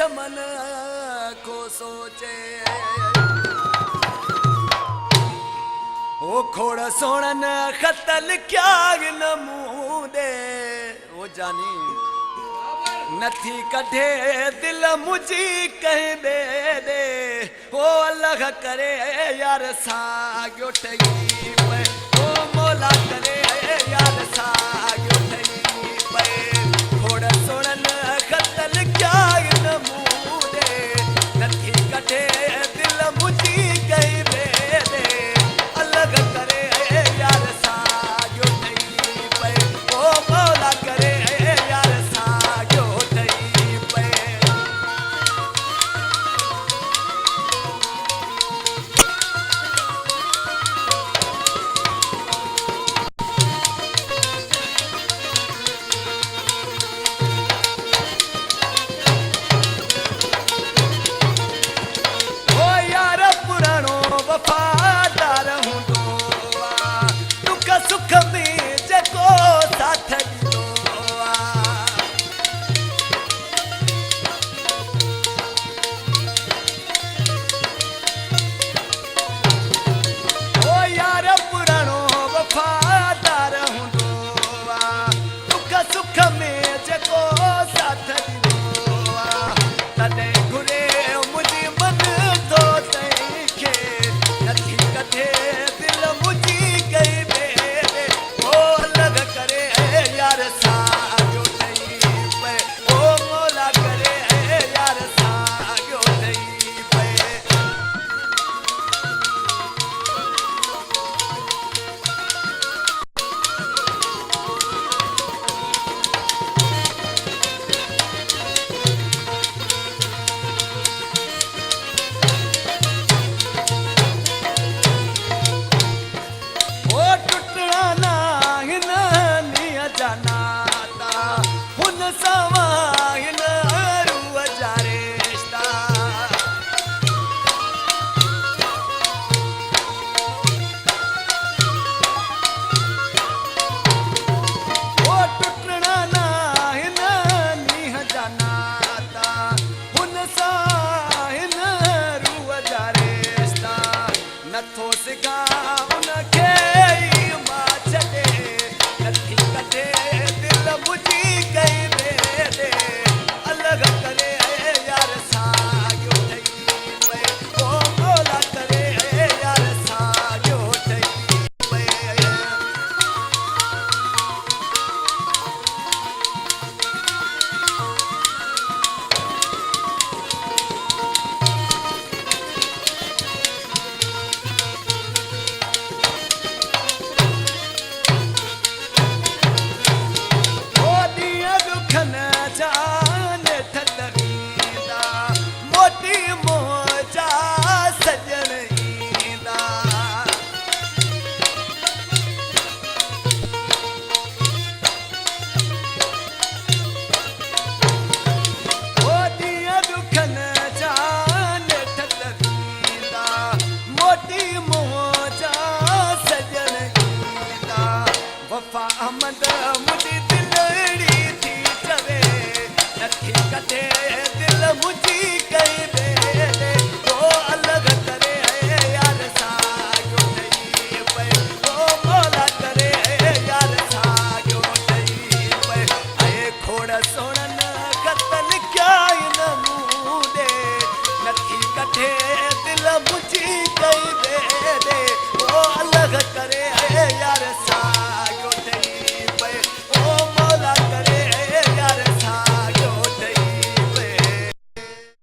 चमन को सोचे ओ खोड़ सोणन खतल क्या नमूदे ओ जानी नथी कढे दिल मुझी कहीं दे दे ओ अल्लाह करे यार साॻियो ठही पे ओ मौला करे यार साॻियो ठही पे खोड़ सोणन खतल क्या नमूदे नथी कढे दिल मुझी कहीं दे दे अल्लाह करे यार साॻियो ठही पे ओ मौला करे यार साॻियो ठही पे ओ यार पुराणो वफादार हूंदो आ दुख सुख में जेको साथ ॾींदो आ ओ यार पुराणो वफादार हूंदो आ दुख सुख में जेको साथ ॾींदो आ तॾहिं घुरे मुंहिंजी मन थो तंहिंखे नथी कढे दिल मुंहिंजी कई बेरे ओ अलॻि करे यार साॻियो ठही पे ओ मौला करे यार साॻियो ठही पे ओ टुटणा ना हिन नीअ जा नाता हुन सां हिन रूह जा रिश्ता ओ टुटणा ना हिन नीअ जा नाता हुन सां हिन रूह जा रिश्ता नथो सिखा उनखे ई मां छॾे नथी कढे दिल मुंहिंजी कई बेरे अलॻि करे यार साॻियो ठही पे ओ मौला करे यार साॻियो ठही पे ओ ॾींहं दुखन जा नेठत ईंदा मोटी मोजा सजण ईंदा ओ ॾींहं दुखन जा नेठत ईंदा मोटी मोजा सजण ईंदा वफ़ा अहमद मुंहिंजी दिलड़ी थी चवे नथी कढे दिल मुंहिंजी कई बेरे ओ अलॻि करे यार साॻियो ठही पे ओ मौला करे यार साॻियो ठही पे ऐं खोड़ सोणन कतल क्या नमूदे नथी कढे दिल मुंहिंजी कई बेरे ओ अलॻि करे